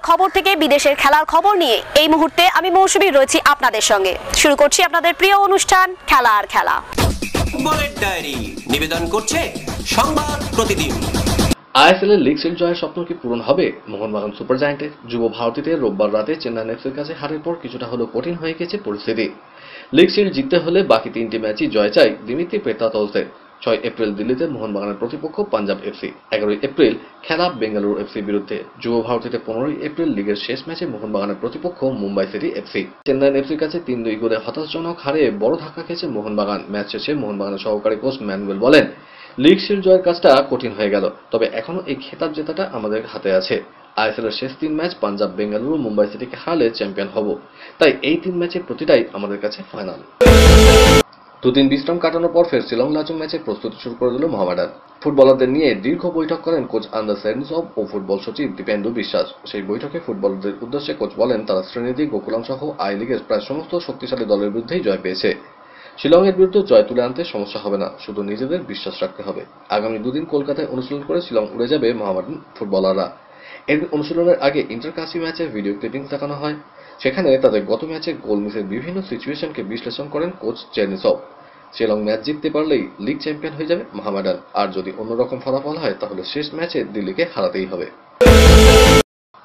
খবর থেকে বিদেশের খেলার খবর নিয়ে এই মুহূর্তে আমি মৌসুমী রয়েছি আপনাদের সঙ্গে। শুরু করছি আপনাদের প্রিয় অনুষ্ঠান খেলা আর খেলা। ফুটবলের ডায়েরি নিবেদন করছে সংবাদ প্রতিদিন। আইএসএল এর লিগ শিল্ড জয়ের স্বপ্ন কি পূরণ হবে মোহনবাগান সুপার জায়ান্টের? যুব ভারতীতে রোববার রাতে চেন্নাই এফসির কাছে হারের পর কিছুটা হলেও কঠিন হয়ে গেছে পরিস্থিতি। লিগ শিল্ড জিততে হলে বাকি 3টি ম্যাচই জয় চাই দিমিত্রি পেত্রাতলসের। 6 এপ্রিল দিল্লিতে মোহনবাগানের প্রতিপক্ষ পাঞ্জাব এফসি, 11 এপ্রিল খেলা বেঙ্গালুরু এফসির বিরুদ্ধে। যুব ভারতীতে 15 এপ্রিল লিগের শেষ ম্যাচে মোহনবাগানের প্রতিপক্ষ মুম্বাই সিটি এফসি। চেন্নাই এফসির কাছে 3-2 গোলে হতাশাজনক হারে বড় ধাক্কা খেয়েছে মোহনবাগান। ম্যাচ শেষে মোহনবাগানের সহকারী কোচ ম্যানুয়েল বলেন, লিগ শিল্ড জয়ের কাজটা কঠিন হয়ে গেল, তবে এখনো এই খেতাব জেতাটা আমাদের হাতে আছে। আইএসএল এর শেষ 3 ম্যাচ পাঞ্জাব, বেঙ্গালুরু, মুম্বাই সিটিকে হারলে চ্যাম্পিয়ন হব, তাই এই 3 ম্যাচের প্রতিটাই আমাদের কাছে ফাইনাল। দুদিন বিশ্রাম কাটানোর পর ফের শিলং লাচুং ম্যাচের প্রস্তুতি শুরু করে দিল মোহামেডান। ফুটবলারদের নিয়ে দীর্ঘ বৈঠক করেন কোচ আন্দার সেন্সব ও ফুটবল সচিব দীপেন্দু বিশ্বাস। সেই বৈঠকে ফুটবলারদের উদ্দেশ্যে কোচ বলেন, তারা শ্রেণীদি, গোকুলাম সহ আই লিগের প্রায় সমস্ত শক্তিশালী দলের বিরুদ্ধেই জয় পেয়েছে। শিলংয়ের বিরুদ্ধে জয় তুলে আনতে সমস্যা হবে না, শুধু নিজেদের বিশ্বাস রাখতে হবে। আগামী 2 দিন কলকাতায় অনুশীলন করে শিলং উড়ে যাবে মোহামেডান ফুটবলাররা। এর অনুশীলনের আগে ইন্টারকাসি ম্যাচের ভিডিও ক্লিপিংস দেখানো হয়। সেখানে তাদের গত ম্যাচে গোল মিসের বিভিন্ন সিচুয়েশনকে বিশ্লেষণ করেন কোচ চেরনিসভ। শিলং ম্যাচ জিততে পারলেই লিগ চ্যাম্পিয়ন হয়ে যাবে মোহামেডান, আর যদি অন্যরকম ফলাফল হয় তাহলে শেষ ম্যাচে দিল্লিকে হারাতেই হবে।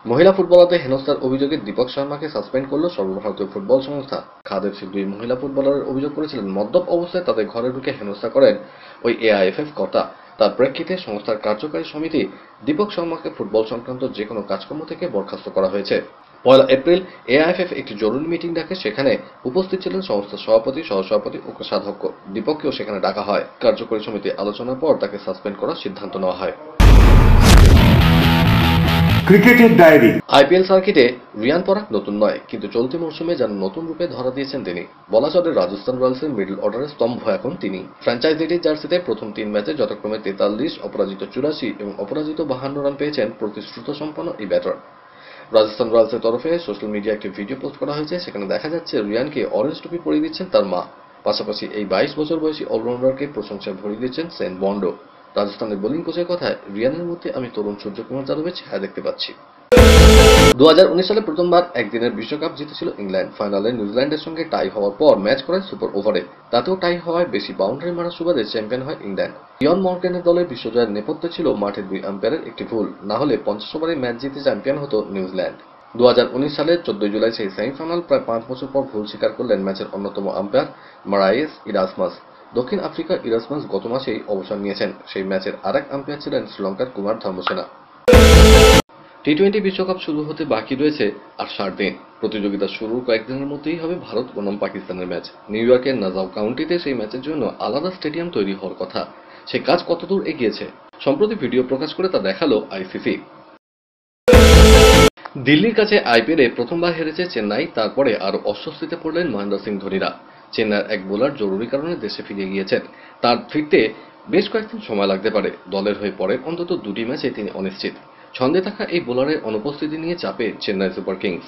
মহিলা ফুটবলারদের হেনস্থার অভিযোগে দীপক শর্মাকে সাসপেন্ড করল সর্বভারতীয় ফুটবল সংস্থা। খাদের 2 মহিলা ফুটবলারের অভিযোগ করেছিলেন মদ্যপ অবস্থায় তাদের ঘরে ঢুকে হেনস্থা করেন ওই এআইএফএফ কর্তা। তার প্রেক্ষিতে সংস্থার কার্যকারী সমিতি দীপক শর্মাকে ফুটবল সংক্রান্ত যে কোনো কাজকর্ম থেকে বরখাস্ত করা হয়েছে। 1 এপ্রিল এআইএফএফ একটি জরুরি মিটিং ডাকে, সেখানে উপস্থিত ছিলেন সংস্থার সভাপতি, সহসভাপতি ও কোষাধ্যক্ষ। দীপককেও সেখানে ডাকা হয়। কার্যকরী সমিতি আলোচনার পর তাকে সাসপেন্ড করার সিদ্ধান্ত নেওয়া হয়। ক্রিকেটের ডায়েরি। আইপিএল সার্কিটে রিয়ান পরাগ নতুন নয়, কিন্তু চলতি মৌসুমে যেন নতুন রূপে ধরা দিয়েছেন তিনি। বলা চলে রাজস্থান রয়্যালসের মিডল অর্ডারের স্তম্ভ এখন তিনি। ফ্র্যাঞ্চাইজিটির জার্সিতে প্রথম 3 ম্যাচে যথাক্রমে 43, অপরাজিত 84 এবং অপরাজিত 52 রান পেয়েছেন প্রতিশ্রুত সম্পন্ন এই ব্যাটার। রাজস্থান রয়্যালসের তরফে সোশ্যাল মিডিয়া একটি ভিডিও পোস্ট করা হয়েছে। সেখানে দেখা যাচ্ছে রিয়ানকে অরেঞ্জ টুপি পরিয়ে দিচ্ছেন তার মা। পাশাপাশি এই 22 বছর বয়সী অলরাউন্ডারকে প্রশংসায় ভরিয়ে দিচ্ছেন সেন বন্ডো। রাজস্থানের বোলিং কোচের কথায়, রিয়ানের মধ্যে আমি তরুণ সূর্যকুমার যাদবের ছায়া দেখতে পাচ্ছি। 2019 সালে প্রথমবার একদিনের বিশ্বকাপ জিতেছিল ইংল্যান্ড। ফাইনালে নিউজিল্যান্ডের সঙ্গে টাই হওয়ার পর ম্যাচ করায় সুপার ওভারে। তাতেও টাই হওয়ায় বেশি বাউন্ডারি মারার সুবাদে চ্যাম্পিয়ন হয় ইংল্যান্ড। ইয়ন মর্গ্যানের দলের বিশ্বজয়ের নেপথ্যে ছিল মাঠের 2 আম্পায়ারের একটি ভুল, না হলে 50 ওভারে ম্যাচ জিতে চ্যাম্পিয়ন হতো নিউজিল্যান্ড। 2019 সালের 14 জুলাই সেই সেমিফাইনাল প্রায় 5 বছর পর ভুল স্বীকার করলেন ম্যাচের অন্যতম আম্পায়ার মারাইস ইরাসমাস। দক্ষিণ আফ্রিকার ইরাসমাস গত মাসেই অবসর নিয়েছেন। সেই ম্যাচের আরেক আম্পায়ার ছিলেন শ্রীলঙ্কার কুমার ধর্মসেনা। টি-20 বিশ্বকাপ শুরু হতে বাকি রয়েছে আর 60 দিন। প্রতিযোগিতা শুরুর কয়েকদিনের মধ্যেই হবে ভারত বনাম পাকিস্তানের ম্যাচ। নিউ ইয়র্কের নাজাউ কাউন্টিতে সেই ম্যাচের জন্য আলাদা স্টেডিয়াম তৈরি হওয়ার কথা। সে কাজ কতদূর এগিয়েছে সম্প্রতি ভিডিও প্রকাশ করে তা দেখালো আইসিসি। দিল্লির কাছে আইপিএলে প্রথমবার হেরেছে চেন্নাই, তারপরে আরও অস্বস্তিতে পড়লেন মহেন্দ্র সিং ধোনিরা। চেন্নাইয়ের এক বোলার জরুরি কারণে দেশে ফিরে গিয়েছেন। তার ফিরতে বেশ কয়েকদিন সময় লাগতে পারে। দলের হয়ে পরের অন্তত 2টি ম্যাচে তিনি অনিশ্চিত। ছন্দে থাকা এই বোলারের অনুপস্থিতি নিয়ে চাপে চেন্নাই সুপার কিংস।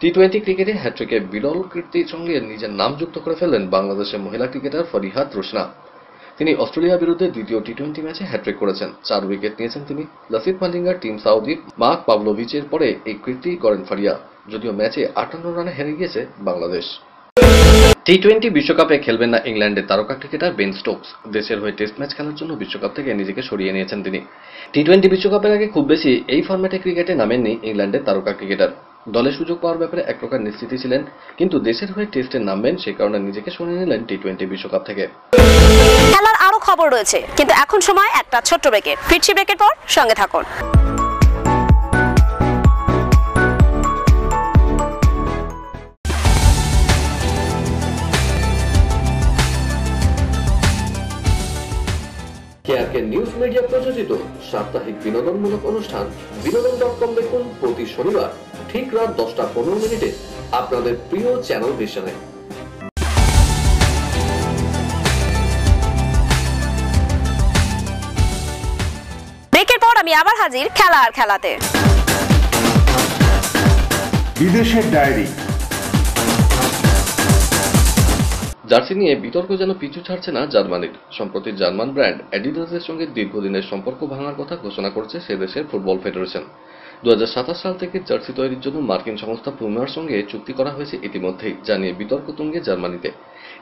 টি-20 ক্রিকেটে হ্যাট্রিকে বিরল কীর্তির সঙ্গে নিজের নাম যুক্ত করে ফেললেন বাংলাদেশের মহিলা ক্রিকেটার ফরিহা তৃষ্ণা। তিনি অস্ট্রেলিয়ার বিরুদ্ধে দ্বিতীয় টি-20 ম্যাচে হ্যাট্রিক করেছেন। 4 উইকেট নিয়েছেন তিনি। লাসিথ মালিঙ্গার টিম সাউদি মার্ক পাভলোভিচের পরে এই কীর্তি গড়েন ফারিয়া, যদিও ম্যাচে 58 রানে হেরে গিয়েছে বাংলাদেশ। টি-20 বিশ্বকাপে খেলবেন না ইংল্যান্ডের তারকা ক্রিকেটার বেন স্টোকস। দেশের হয়ে টেস্ট ম্যাচ খেলার জন্য বিশ্বকাপ থেকে নিজেকে সরিয়ে নিয়েছেন তিনি। টি-20 বিশ্বকাপের আগে খুব বেশি এই ফরম্যাটে ক্রিকেটে নামেননি ইংল্যান্ডের তারকা ক্রিকেটার। দলে সুযোগ পাওয়ার ব্যাপারে এক প্রকার নিশ্চিত ছিলেন, কিন্তু দেশের হয়ে টেস্টে নামবেন সেই কারণে নিজেকে সরিয়ে নিলেন টি-20 বিশ্বকাপ থেকে। খেলার আরো খবর রয়েছে, কিন্তু এখন সময় একটা ছোট্ট ব্রেকের। ফিরছি ব্রেকের পর, সঙ্গে থাকুন। কেআরকে নিউজ মিডিয়া প্রযোজিত সাপ্তাহিক বিনোদনমূলক অনুষ্ঠান বিনোদন.com দেখুন প্রতি শনিবার ঠিক রাত 10:15 আপনাদের প্রিয় চ্যানেল ভিশনে। ব্রেকের পর আমি আবার হাজির খেলা আর খেলাতে। বিদেশের ডায়েরি। জার্সি নিয়ে বিতর্ক যেন পিছু ছাড়ছে না জার্মানির। সম্প্রতি জার্মান ব্র্যান্ড অ্যাডিডাসের সঙ্গে দীর্ঘদিনের সম্পর্ক ভাঙার কথা ঘোষণা করেছে সে দেশের ফুটবল ফেডারেশন। 2027 সাল থেকে জার্সি তৈরির জন্য মার্কিন সংস্থা পুমার সঙ্গে চুক্তি করা হয়েছে ইতিমধ্যেই, জানিয়ে বিতর্ক তুঙ্গে জার্মানিতে।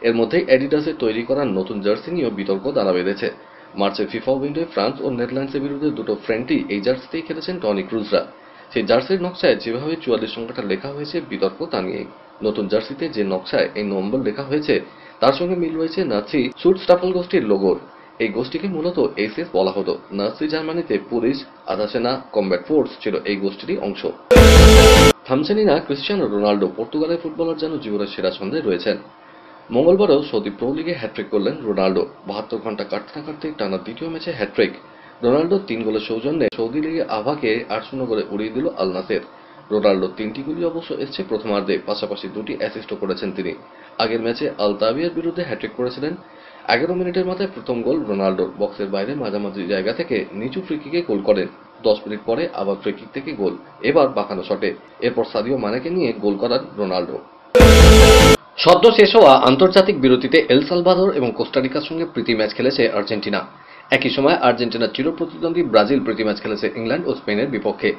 এর মধ্যেই অ্যাডিডাসের তৈরি করা নতুন জার্সি নিয়েও বিতর্ক দানা বেঁধেছে। মার্চে ফিফা উইন্ডোয় ফ্রান্স ও নেদারল্যান্ডসের বিরুদ্ধে দুটো ফ্রেন্ডলি এই জার্সিতেই খেলেছেন টনি ক্রুজরা। সেই জার্সির নকশায় যেভাবে 44 সংখ্যাটা লেখা হয়েছে বিতর্ক তা নিয়েই। নতুন জার্সিতে যে নকশায় এই নম্বর লেখা হয়েছে তার সঙ্গে মিল রয়েছে নাৎসি সুটস্টাফল গোষ্ঠীর লোগোর। এই গোষ্ঠীকে মূলত এসএস বলা হতো। নাৎসি জার্মানিতে পুলিশ, আধা সেনা, কমব্যাট ফোর্স ছিল এই গোষ্ঠীরই অংশ। থামছেনই না ক্রিশ্চিয়ানো রোনাল্ডো, পর্তুগালের ফুটবলার যেন জীবনের সেরা ছন্দে রয়েছেন। মঙ্গলবারও সৌদি প্রো লিগে হ্যাট্রিক করলেন রোনাল্ডো। 72 ঘন্টা কাটতে না কাটতেই টানা দ্বিতীয় ম্যাচে হ্যাট্রিক। রোনাল্ডো 3 গোলের সৌজন্যে সৌদি লিগে আভাকে 8-0 করে উড়িয়ে দিল আল নাসের। রোনাল্ডো 3টি গোলই অবশ্য এসছে প্রথমার্ধে, পাশাপাশি 2টি অ্যাসিস্টও করেছেন তিনি। আগের ম্যাচে আল তাবিয়ার বিরুদ্ধে হ্যাট্রিক করেছিলেন। 11 মিনিটের মাথায় প্রথম গোল রোনাল্ডোর। বক্সের বাইরে মাঝামাঝি জায়গা থেকে নিচু ফ্রিকিকে গোল করেন। 10 মিনিট পরে আবার ফ্রিকিক থেকে গোল, এবার বাঁকানো শটে। এরপর সাদিও মানেকে নিয়ে গোল করান রোনাল্ডো। সদ্য শেষ হওয়া আন্তর্জাতিক বিরতিতে এল সালভাদর এবং কোস্টারিকার সঙ্গে প্রীতি ম্যাচ খেলেছে আর্জেন্টিনা। একই সময় আর্জেন্টিনার চিরপ্রতিদ্বন্দ্বী ব্রাজিল প্রীতি ম্যাচ খেলেছে ইংল্যান্ড ও স্পেনের বিপক্ষে।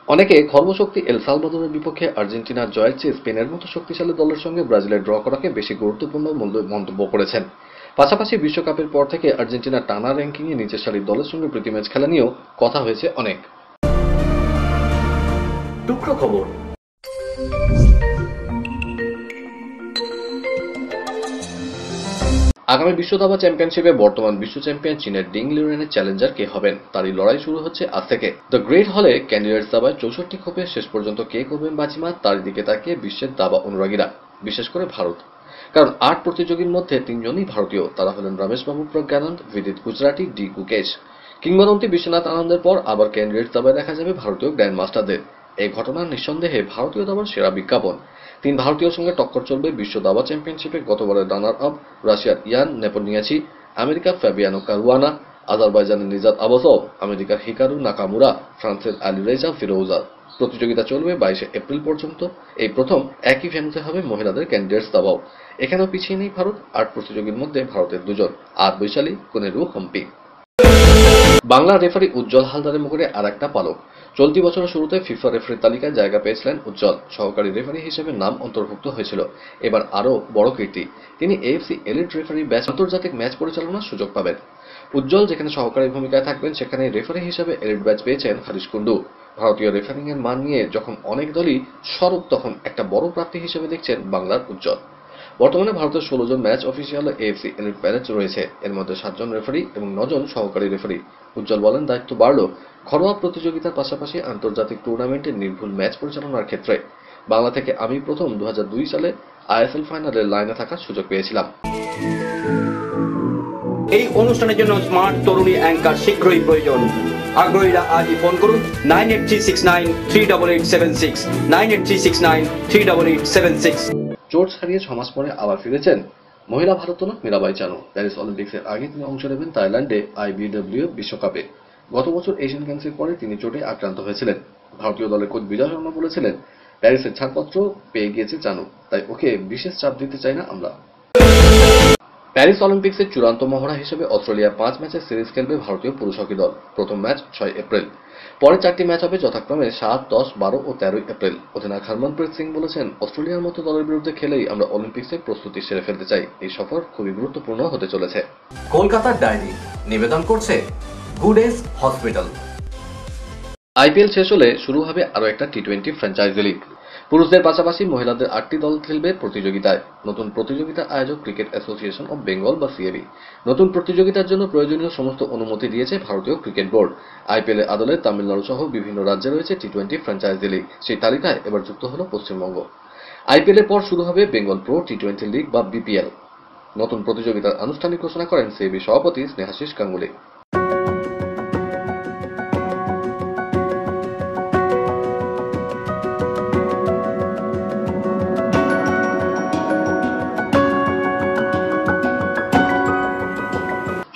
অনেকে খর্বশক্তি এল সালভাদরের বিপক্ষে আর্জেন্টিনার জয়ের চেয়ে স্পেনের মতো শক্তিশালী দলের সঙ্গে ব্রাজিলের ড্র করাকে বেশি গুরুত্বপূর্ণ মন্তব্য করেছেন। পাশাপাশি বিশ্বকাপের পর থেকে আর্জেন্টিনার টানা র্যাঙ্কিংয়ে নিচের সারির দলের সঙ্গে প্রীতি ম্যাচ খেলা নিয়েও কথা হয়েছে অনেক। টুকরো খবর। আগামী বিশ্ব দাবা চ্যাম্পিয়নশিপে বর্তমান বিশ্ব চ্যাম্পিয়ন চীনের ডিং লিউরেনের চ্যালেঞ্জার কে হবেন তারই লড়াই শুরু হচ্ছে আজ থেকে। দ্য গ্রেট হলে ক্যান্ডিডেটস দাবায় 64 খোপে শেষ পর্যন্ত কে করবেন বাজিমাত তার দিকে তাকিয়ে বিশ্বের দাবা অনুরাগীরা, বিশেষ করে ভারত। কারণ 8 প্রতিযোগীর মধ্যে 3 জনই ভারতীয়। তারা হলেন রমেশবাবু প্রজ্ঞানন্দ, বিদিত গুজরাটি, ডি গুকেশ। কিংবদন্তি বিশ্বনাথ আনন্দের পর আবার ক্যান্ডিডেটস দাবায় দেখা যাবে ভারতীয় গ্র্যান্ড মাস্টারদের। এই ঘটনা নিঃসন্দেহে ভারতীয় দাবার সেরা বিজ্ঞাপন। 3 ভারতীয় সঙ্গে টক্কর চলবে বিশ্ব দাবা চ্যাম্পিয়নশিপে গতবারের রানার আপ রাশিয়ার ইয়ান নেপোনিয়াচি, আমেরিকার ফ্যাবিয়ানো কারুয়ানা, আজারবাইজানের নিজাত আবাসভ, আমেরিকার হিকারু নাকামুরা, ফ্রান্সের আলিরেজা ফিরোজা। প্রতিযোগিতা চলবে 22 এপ্রিল পর্যন্ত। এই প্রথম একই ভেন্যুতে হবে মহিলাদের ক্যান্ডিডেটস দাবাও। এখানেও পিছিয়ে নেই ভারত। 8 প্রতিযোগীর মধ্যে ভারতের 2 জন, আর বৈশালী কোনেরু হম্পি। বাংলা রেফারি উজ্জ্বল হালদারের মুখে আর একটা পালক। চলতি বছরের শুরুতে ফিফা রেফারির তালিকায় জায়গা পেয়েছিলেন উজ্জ্বল। সহকারী রেফারি হিসেবে নাম অন্তর্ভুক্ত হয়েছিল। এবার আরও বড় কীর্তি, তিনি এএফসি এলিট রেফারি ব্যাচ আন্তর্জাতিক ম্যাচ পরিচালনার সুযোগ পাবেন। উজ্জ্বল যেখানে সহকারী ভূমিকায় থাকবেন, সেখানে রেফারি হিসেবে এলিট ব্যাচ পেয়েছেন হরিশ কুন্ডু। ভারতীয় রেফারিং এর মান নিয়ে যখন অনেক দলই সরব, তখন একটা বড় প্রাপ্তি হিসেবে দেখছেন বাংলার উজ্জ্বল। বর্তমানে ভারতের 16 জন match official AFC elite panel রয়েছে। এর মধ্যে 7 জন রেফারি এবং 9 জন সহকারী রেফারি। উজ্জ্বল বলেন, দায়িত্ব বাড়ল ঘরোয়া প্রতিযোগিতার পাশাপাশি আন্তর্জাতিক টুর্নামেন্টের নির্ভুল ম্যাচ পরিচালনার ক্ষেত্রে। বাংলা থেকে আমি প্রথম 2002 সালে আইএসএল ফাইনালের লাইনে থাকার সুযোগ পেয়েছিলাম। এই অনুষ্ঠানের জন্য স্মার্ট তরুণী অ্যাঙ্কার শীঘ্রই প্রয়োজন। আগ্রহীরা আজই ফোন করুন 9836938876 9836938876। চোট ছাড়িয়ে 6 মাস পরে আবার ফিরেছেন মহিলা ভারোত্তোলক মীরাবাই চানু। প্যারিস অলিম্পিক্সের আগে তিনি অংশ নেবেন থাইল্যান্ডে আইবিডব্লিউ বিশ্বকাপে। গত বছর এশিয়ান গেমসের পরে তিনি চোটে আক্রান্ত হয়েছিলেন। ভারতীয় দলের কোচ বিজয় শর্মা বলেছিলেন, প্যারিসের ছাড়পত্র পেয়ে গিয়েছে চানু, তাই ওকে বিশেষ চাপ দিতে চাই না আমরা। প্যারিস অলিম্পিক্সের চূড়ান্ত মহড়া হিসেবে অস্ট্রেলিয়া 5 ম্যাচের সিরিজ খেলবে ভারতীয় পুরুষ হকি দল। প্রথম ম্যাচ 6 এপ্রিল। পরে 4টি ম্যাচ হবে যথাক্রমে 7, 10, 12 ও 13 এপ্রিল। অধিনায়ক হরমনপ্রীত সিং বলেছেন, অস্ট্রেলিয়ার মতো দলের বিরুদ্ধে খেলেই আমরা অলিম্পিক্সের প্রস্তুতি সেরে ফেলতে চাই। এই সফর খুবই গুরুত্বপূর্ণ হতে চলেছে। কলকাতার ডায়েরি নিবেদন করছে গুডেস হসপিটাল। আইপিএল শেষ হলে শুরু হবে আরও একটা টি20 ফ্র্যাঞ্চাইজি লিগ। পুরুষদের পাশাপাশি মহিলাদের 8টি দল খেলবে প্রতিযোগিতায়। নতুন প্রতিযোগিতার আয়োজক ক্রিকেট অ্যাসোসিয়েশন অব বেঙ্গল বা সিএবি। নতুন প্রতিযোগিতার জন্য প্রয়োজনীয় সমস্ত অনুমতি দিয়েছে ভারতীয় ক্রিকেট বোর্ড। আইপিএল এর আদলে তামিলনাড়ু সহ বিভিন্ন রাজ্যে রয়েছে টি20 ফ্র্যাঞ্চাইজি লিগ। সেই তালিকায় এবার যুক্ত হলো পশ্চিমবঙ্গ। আইপিএল এর পর শুরু হবে বেঙ্গল প্রো টি20 লিগ বা বিপিএল। নতুন প্রতিযোগিতার আনুষ্ঠানিক ঘোষণা করেন সিএবি সভাপতি স্নেহাশিস গাঙ্গুলি।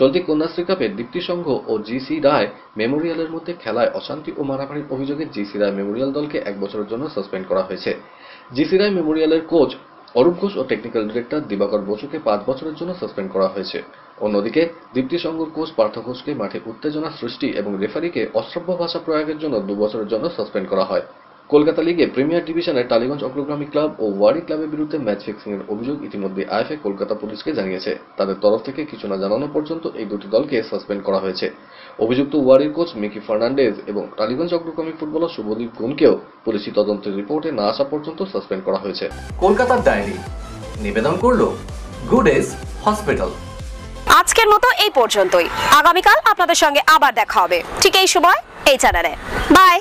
চলতি কন্যাশ্রী কাপে দীপ্তি সংঘ ও জিসি রায় মেমোরিয়ালের মধ্যে খেলায় অশান্তি ও মারামারির অভিযোগে জিসি রায় মেমোরিয়াল দলকে 1 বছরের জন্য সাসপেন্ড করা হয়েছে। জিসি রায় মেমোরিয়ালের কোচ অরূপ ঘোষ ও টেকনিক্যাল ডিরেক্টর দিবাকর বসুকে 5 বছরের জন্য সাসপেন্ড করা হয়েছে। অন্যদিকে দীপ্তি সংঘর কোচ পার্থ ঘোষকে মাঠে উত্তেজনা সৃষ্টি এবং রেফারিকে অশ্রাব্য ভাষা প্রয়োগের জন্য 2 বছরের জন্য সাসপেন্ড করা হয়। কলকাতা লিগে প্রিমিয়ার ডিভিশনের টালিগঞ্জ অগ্রগামী ক্লাব ও ওয়ারি ক্লাবের বিরুদ্ধে ম্যাচ ফিক্সিং এর অভিযোগ ইতিমধ্যে আইএফএ কলকাতা পুলিশকে জানিয়েছে। তাদের তরফ থেকে কিছু না জানানো পর্যন্ত এই দুটি দলকে সাসপেন্ড করা হয়েছে। অভিযুক্ত ওয়ারির কোচ মিকি ফার্নান্ডেজ এবং টালিগঞ্জ অগ্রগামী ফুটবলার শুভদীপ গুণকেও পুলিশি তদন্তের রিপোর্টে না আসা পর্যন্ত সাসপেন্ড করা হয়েছে। কলকাতার ডায়েরি নিবেদন করলো গুডেস হসপিটাল। আজকের মতো এই পর্যন্তই। আগামীকাল আপনাদের সঙ্গে আবার দেখা হবে ঠিক এই সময় এই চ্যানেলে। বাই।